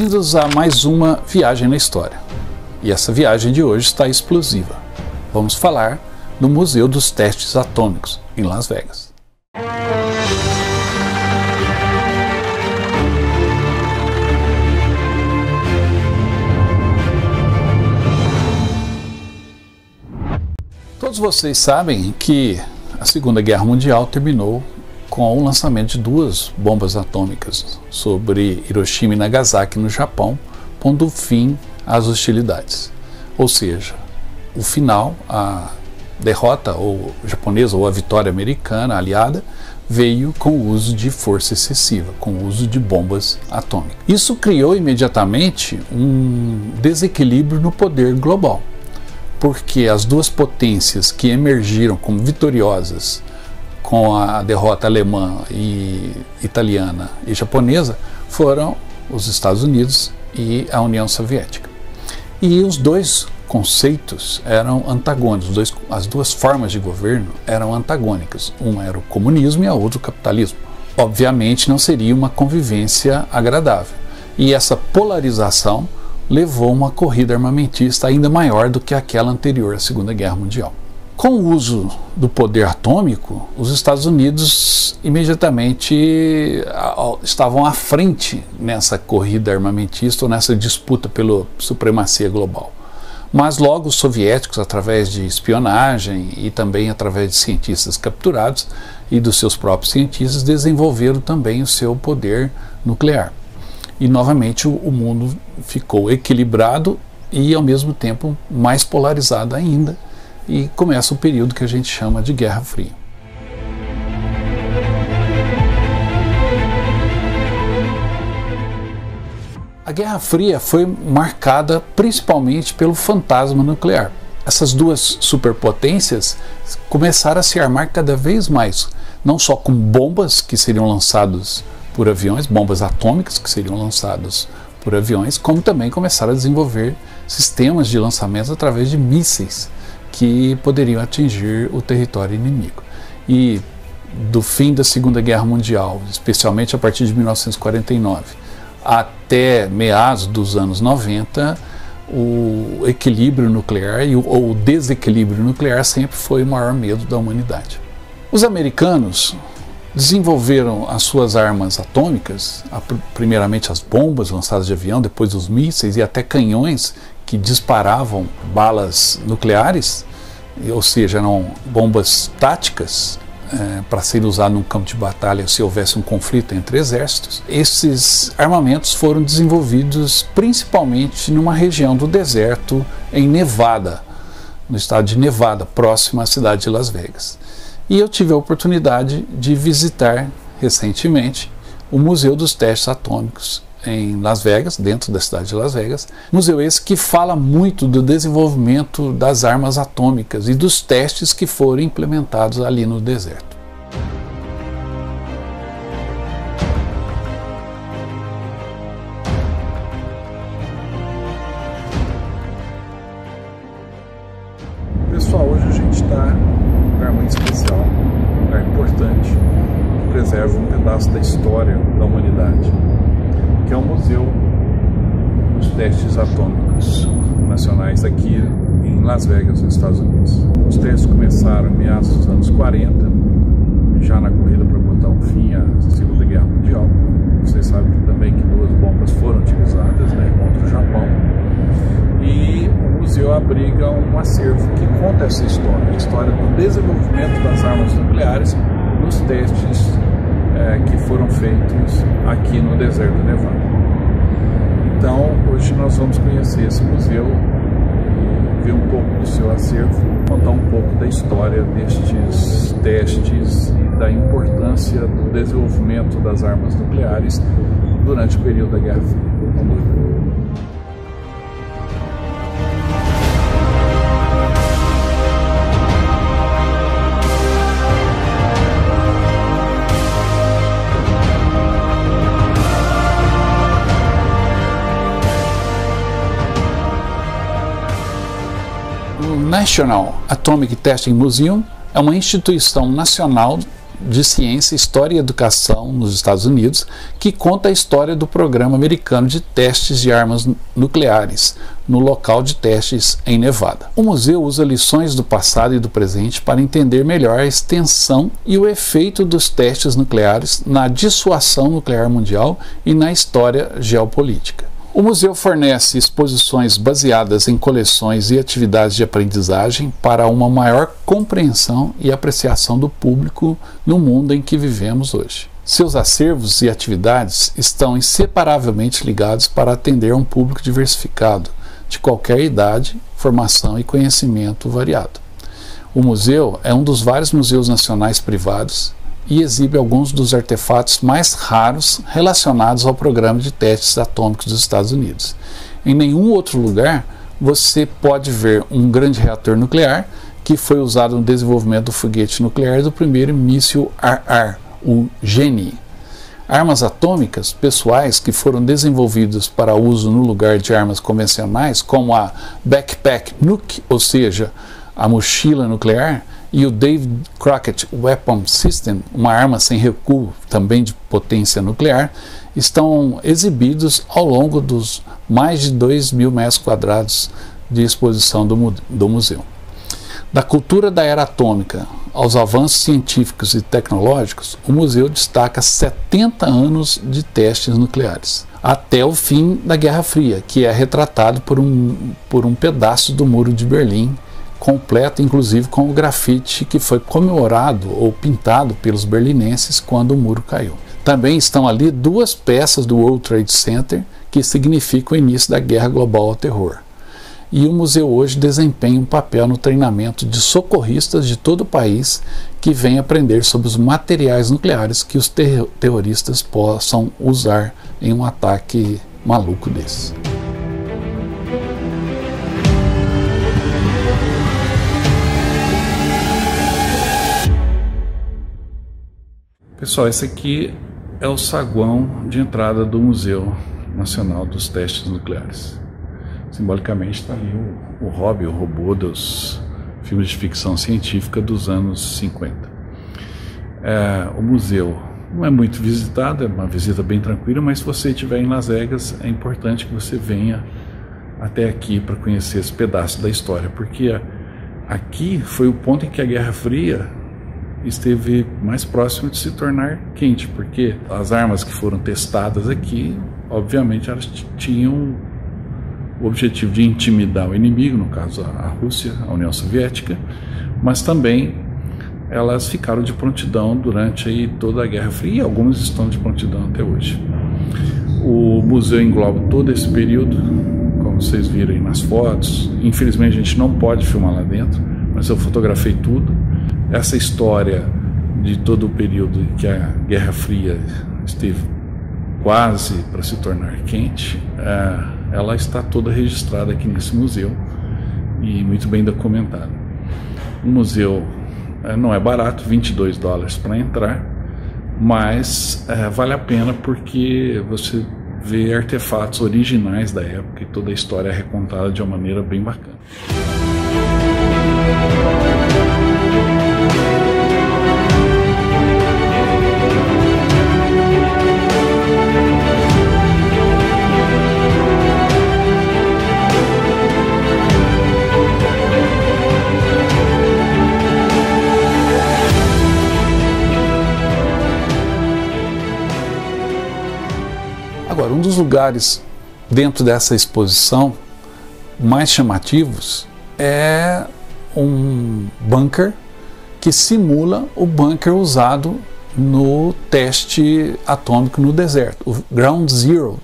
Bem-vindos a mais uma viagem na história. E essa viagem de hoje está explosiva. Vamos falar do Museu dos Testes Atômicos, em Las Vegas. Todos vocês sabem que a Segunda Guerra Mundial terminou com o lançamento de duas bombas atômicas sobre Hiroshima e Nagasaki, no Japão, pondo fim às hostilidades. Ou seja, o final, a derrota ou japonesa ou a vitória americana aliada veio com o uso de força excessiva, com o uso de bombas atômicas. Isso criou imediatamente um desequilíbrio no poder global, porque as duas potências que emergiram como vitoriosas com a derrota alemã e italiana e japonesa foram os Estados Unidos e a União Soviética. E os dois conceitos eram antagônicos, as duas formas de governo eram antagônicas. Um era o comunismo e a outra o capitalismo. Obviamente não seria uma convivência agradável. E essa polarização levou a uma corrida armamentista ainda maior do que aquela anterior à Segunda Guerra Mundial. Com o uso do poder atômico, os Estados Unidos imediatamente estavam à frente nessa corrida armamentista ou nessa disputa pela supremacia global. Mas logo os soviéticos, através de espionagem e também através de cientistas capturados e dos seus próprios cientistas, desenvolveram também o seu poder nuclear. E novamente o mundo ficou equilibrado e ao mesmo tempo mais polarizado ainda. E começa o período que a gente chama de Guerra Fria. A Guerra Fria foi marcada principalmente pelo fantasma nuclear. Essas duas superpotências começaram a se armar cada vez mais, não só com bombas que seriam lançadas por aviões, bombas atômicas que seriam lançadas por aviões, como também começaram a desenvolver sistemas de lançamento através de mísseis que poderiam atingir o território inimigo. E do fim da Segunda Guerra Mundial, especialmente a partir de 1949, até meados dos anos 90, o equilíbrio nuclear ou o desequilíbrio nuclear sempre foi o maior medo da humanidade. Os americanos desenvolveram as suas armas atômicas, primeiramente as bombas lançadas de avião, depois os mísseis e até canhões que disparavam balas nucleares, ou seja, eram bombas táticas para serem usadas num campo de batalha se houvesse um conflito entre exércitos. Esses armamentos foram desenvolvidos principalmente numa região do deserto em Nevada, no estado de Nevada, próximo à cidade de Las Vegas. E eu tive a oportunidade de visitar recentemente o Museu dos Testes Atômicos em Las Vegas, dentro da cidade de Las Vegas. Museu esse que fala muito do desenvolvimento das armas atômicas e dos testes que foram implementados ali no deserto. Pessoal, hoje a gente está num lugar muito especial, um lugar importante, que preserva um pedaço da história da humanidade, que é o Museu dos Testes Atômicos Nacionais aqui em Las Vegas, nos Estados Unidos. Os testes começaram em meados dos anos 40, já na corrida para botar um fim à Segunda Guerra Mundial. Vocês sabem também que duas bombas foram utilizadas, contra o Japão. E o museu abriga um acervo que conta essa história, a história do desenvolvimento das armas nucleares nos testes que foram feitos aqui no deserto do Nevada. Então, hoje nós vamos conhecer esse museu, ver um pouco do seu acervo, contar um pouco da história destes testes e da importância do desenvolvimento das armas nucleares durante o período da Guerra Fria. Vamos ver. O National Atomic Testing Museum é uma instituição nacional de Ciência, História e Educação nos Estados Unidos, que conta a história do programa americano de testes de armas nucleares no local de testes em Nevada. O museu usa lições do passado e do presente para entender melhor a extensão e o efeito dos testes nucleares na dissuasão nuclear mundial e na história geopolítica. O museu fornece exposições baseadas em coleções e atividades de aprendizagem para uma maior compreensão e apreciação do público no mundo em que vivemos hoje. Seus acervos e atividades estão inseparavelmente ligados para atender a um público diversificado, de qualquer idade, formação e conhecimento variado. O museu é um dos vários museus nacionais privados e exibe alguns dos artefatos mais raros relacionados ao programa de testes atômicos dos Estados Unidos. Em nenhum outro lugar você pode ver um grande reator nuclear que foi usado no desenvolvimento do foguete nuclear do primeiro míssil ar-ar, o GENI. Armas atômicas pessoais que foram desenvolvidas para uso no lugar de armas convencionais, como a Backpack Nuke, ou seja, a mochila nuclear, e o David Crockett Weapon System, uma arma sem recuo, também de potência nuclear, estão exibidos ao longo dos mais de 2.000 metros quadrados de exposição do museu. Da cultura da era atômica aos avanços científicos e tecnológicos, o museu destaca 70 anos de testes nucleares, até o fim da Guerra Fria, que é retratado por um pedaço do Muro de Berlim, completo inclusive com o grafite que foi comemorado ou pintado pelos berlinenses quando o muro caiu. Também estão ali duas peças do World Trade Center que significam o início da guerra global ao terror. E o museu hoje desempenha um papel no treinamento de socorristas de todo o país que vêm aprender sobre os materiais nucleares que os terroristas possam usar em um ataque maluco desse. Pessoal, esse aqui é o saguão de entrada do Museu Nacional dos Testes Nucleares. Simbolicamente está ali o Hobby, o robô dos filmes de ficção científica dos anos 50. O museu não é muito visitado, é uma visita bem tranquila, mas se você estiver em Las Vegas, é importante que você venha até aqui para conhecer esse pedaço da história, porque aqui foi o ponto em que a Guerra Fria esteve mais próximo de se tornar quente, porque as armas que foram testadas aqui, obviamente, elas tinham o objetivo de intimidar o inimigo, no caso a Rússia, a União Soviética, mas também elas ficaram de prontidão durante aí toda a Guerra Fria e algumas estão de prontidão até hoje. O museu engloba todo esse período, como vocês viram aí nas fotos. Infelizmente a gente não pode filmar lá dentro, mas eu fotografei tudo. Essa história de todo o período em que a Guerra Fria esteve quase para se tornar quente, ela está toda registrada aqui nesse museu e muito bem documentada. O museu não é barato, $22 para entrar, mas vale a pena porque você vê artefatos originais da época e toda a história é recontada de uma maneira bem bacana. Agora, um dos lugares dentro dessa exposição mais chamativos é um bunker que simula o bunker usado no teste atômico no deserto, o Ground Zero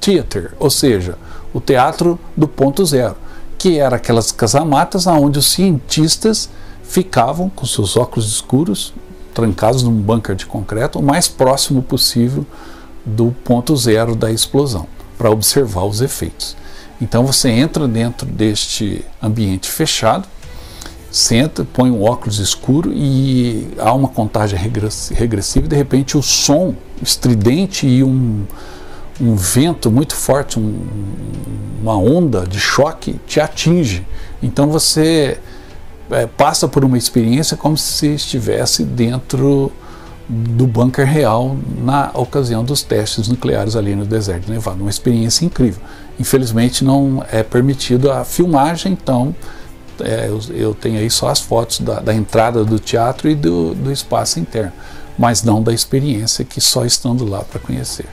Theater, ou seja, o teatro do ponto zero, que era aquelas casamatas onde os cientistas ficavam com seus óculos escuros, trancados num bunker de concreto, o mais próximo possível do ponto zero da explosão, para observar os efeitos. Então você entra dentro deste ambiente fechado, senta, põe um óculos escuro e há uma contagem regressiva e de repente o som estridente e um vento muito forte, uma onda de choque te atinge. Então você passa por uma experiência como se estivesse dentro do bunker real na ocasião dos testes nucleares ali no deserto de Nevada. Uma experiência incrível. Infelizmente não é permitido a filmagem, então eu tenho aí só as fotos da entrada do teatro e do espaço interno, mas não da experiência, que só estando lá para conhecer.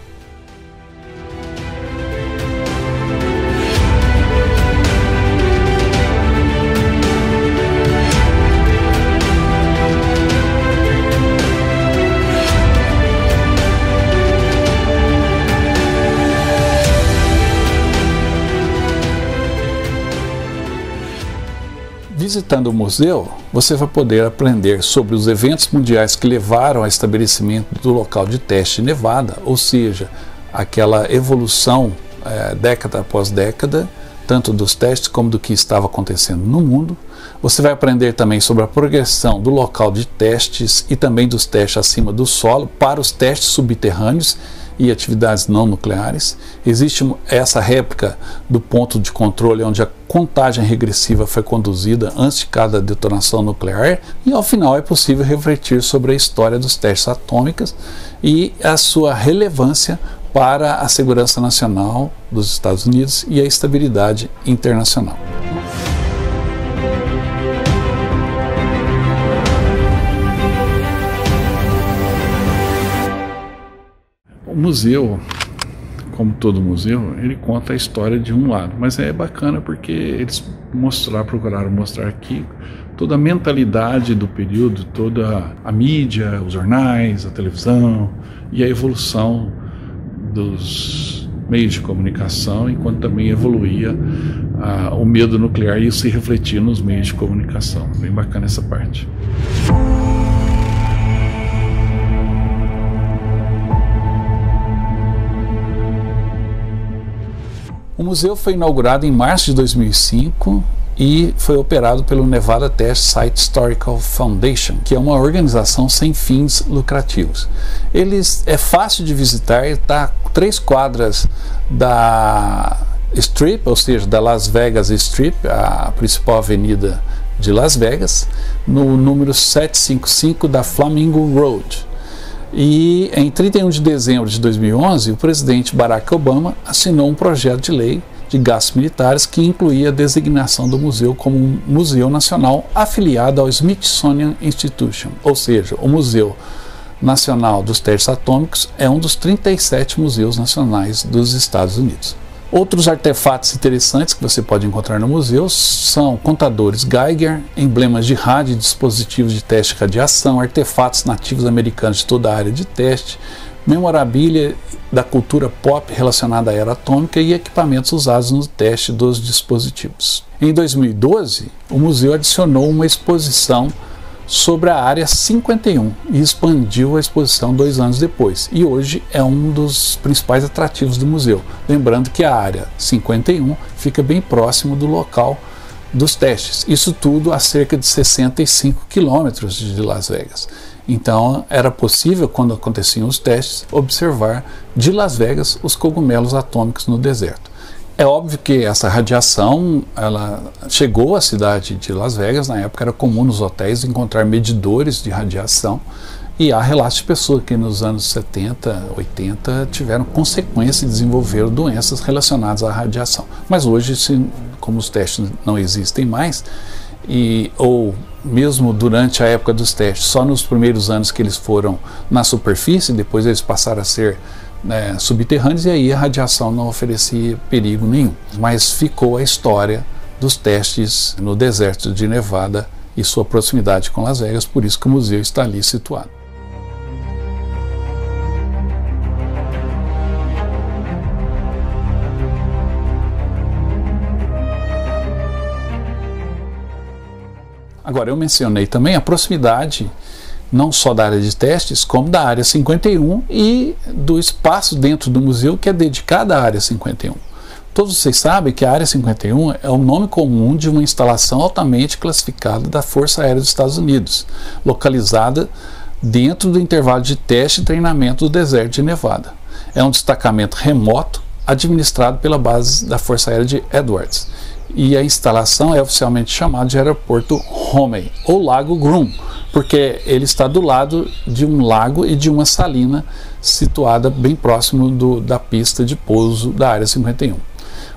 Visitando o museu, você vai poder aprender sobre os eventos mundiais que levaram ao estabelecimento do local de teste de Nevada, ou seja, aquela evolução década após década, tanto dos testes como do que estava acontecendo no mundo. Você vai aprender também sobre a progressão do local de testes e também dos testes acima do solo para os testes subterrâneos e atividades não nucleares. Existe essa réplica do ponto de controle onde a contagem regressiva foi conduzida antes de cada detonação nuclear, e ao final é possível refletir sobre a história dos testes atômicos e a sua relevância para a segurança nacional dos Estados Unidos e a estabilidade internacional. O museu, como todo museu, ele conta a história de um lado, mas é bacana porque eles procuraram mostrar aqui toda a mentalidade do período, toda a mídia, os jornais, a televisão e a evolução dos meios de comunicação, enquanto também evoluía o medo nuclear e isso se refletia nos meios de comunicação. Bem bacana essa parte. O museu foi inaugurado em março de 2005 e foi operado pelo Nevada Test Site Historical Foundation, que é uma organização sem fins lucrativos. É fácil de visitar, está a 3 quadras da Strip, ou seja, da Las Vegas Strip, a principal avenida de Las Vegas, no número 755 da Flamingo Road. E em 31 de dezembro de 2011, o presidente Barack Obama assinou um projeto de lei de gastos militares que incluía a designação do museu como um museu nacional afiliado ao Smithsonian Institution, ou seja, o Museu Nacional dos Testes Atômicos é um dos 37 museus nacionais dos Estados Unidos. Outros artefatos interessantes que você pode encontrar no museu são contadores Geiger, emblemas de rádio e dispositivos de teste de radiação, artefatos nativos americanos de toda a área de teste, memorabilia da cultura pop relacionada à era atômica e equipamentos usados no teste dos dispositivos. Em 2012, o museu adicionou uma exposição sobre a Área 51 e expandiu a exposição 2 anos depois, e hoje é um dos principais atrativos do museu. Lembrando que a Área 51 fica bem próximo do local dos testes, isso tudo a cerca de 65 quilômetros de Las Vegas. Então era possível, quando aconteciam os testes, observar de Las Vegas os cogumelos atômicos no deserto. É óbvio que essa radiação ela chegou à cidade de Las Vegas. Na época era comum nos hotéis encontrar medidores de radiação, e há relatos de pessoas que nos anos 70, 80 tiveram consequências e desenvolveram doenças relacionadas à radiação. Mas hoje, como os testes não existem mais, ou mesmo durante a época dos testes, só nos primeiros anos que eles foram na superfície, depois eles passaram a ser subterrâneos, e aí a radiação não oferecia perigo nenhum. Mas ficou a história dos testes no deserto de Nevada e sua proximidade com Las Vegas, por isso que o museu está ali situado. Agora, eu mencionei também a proximidade não só da área de testes, como da área 51 e do espaço dentro do museu que é dedicado à área 51. Todos vocês sabem que a área 51 é o nome comum de uma instalação altamente classificada da Força Aérea dos Estados Unidos, localizada dentro do intervalo de teste e treinamento do deserto de Nevada. É um destacamento remoto administrado pela base da Força Aérea de Edwards. e a instalação é oficialmente chamada de Aeroporto Romney, ou Lago Groom, porque ele está do lado de um lago e de uma salina situada bem próximo da pista de pouso da Área 51.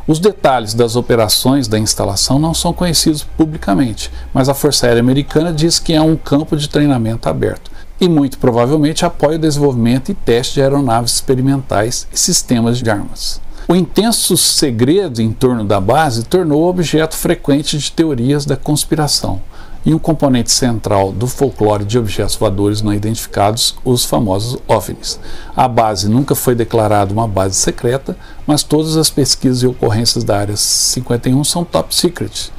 Os detalhes das operações da instalação não são conhecidos publicamente, mas a Força Aérea Americana diz que é um campo de treinamento aberto e muito provavelmente apoia o desenvolvimento e teste de aeronaves experimentais e sistemas de armas. O intenso segredo em torno da base tornou objeto frequente de teorias da conspiração e um componente central do folclore de objetos voadores não identificados, os famosos OVNIs. A base nunca foi declarada uma base secreta, mas todas as pesquisas e ocorrências da Área 51 são top secret.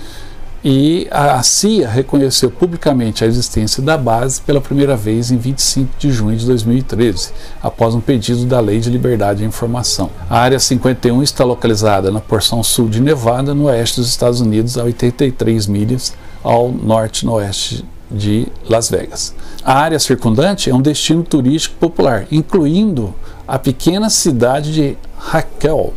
E a CIA reconheceu publicamente a existência da base pela primeira vez em 25 de junho de 2013, após um pedido da Lei de Liberdade de Informação. A Área 51 está localizada na porção sul de Nevada, no oeste dos Estados Unidos, a 83 milhas ao norte-oeste de Las Vegas. A área circundante é um destino turístico popular, incluindo a pequena cidade de Rachel,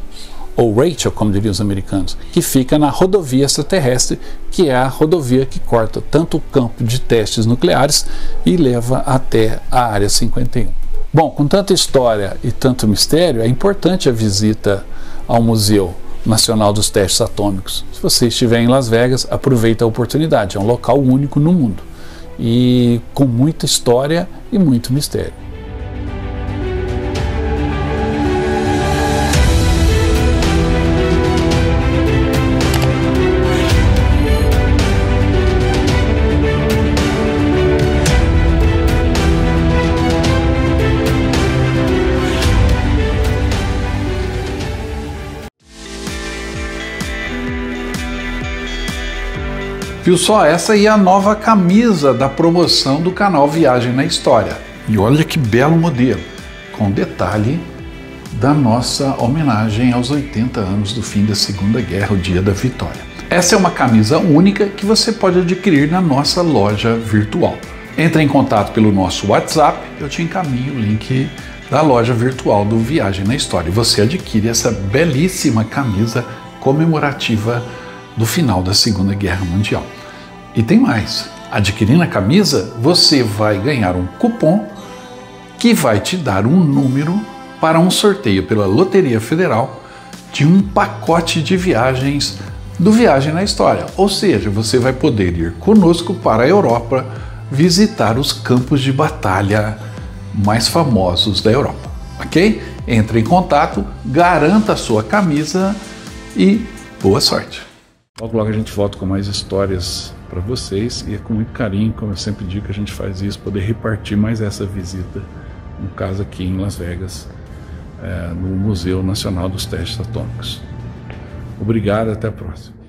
ou Rachel, como diriam os americanos, que fica na rodovia extraterrestre, que é a rodovia que corta tanto o campo de testes nucleares e leva até a Área 51. Bom, com tanta história e tanto mistério, é importante a visita ao Museu Nacional dos Testes Atômicos. Se você estiver em Las Vegas, aproveite a oportunidade, é um local único no mundo e com muita história e muito mistério. Viu só? Essa aí é a nova camisa da promoção do canal Viagem na História. E olha que belo modelo, com detalhe da nossa homenagem aos 80 anos do fim da Segunda Guerra, o Dia da Vitória. Essa é uma camisa única que você pode adquirir na nossa loja virtual. Entre em contato pelo nosso WhatsApp, eu te encaminho o link da loja virtual do Viagem na História. E você adquire essa belíssima camisa comemorativa do final da Segunda Guerra Mundial. E tem mais, adquirindo a camisa, você vai ganhar um cupom que vai te dar um número para um sorteio pela Loteria Federal de um pacote de viagens do Viagem na História. Ou seja, você vai poder ir conosco para a Europa visitar os campos de batalha mais famosos da Europa, ok? Entre em contato, garanta a sua camisa e boa sorte! Logo a gente volta com mais histórias para vocês e é com muito carinho, como eu sempre digo, que a gente faz isso, poder repartir mais essa visita, no caso aqui em Las Vegas, no Museu Nacional dos Testes Atômicos. Obrigado, até a próxima.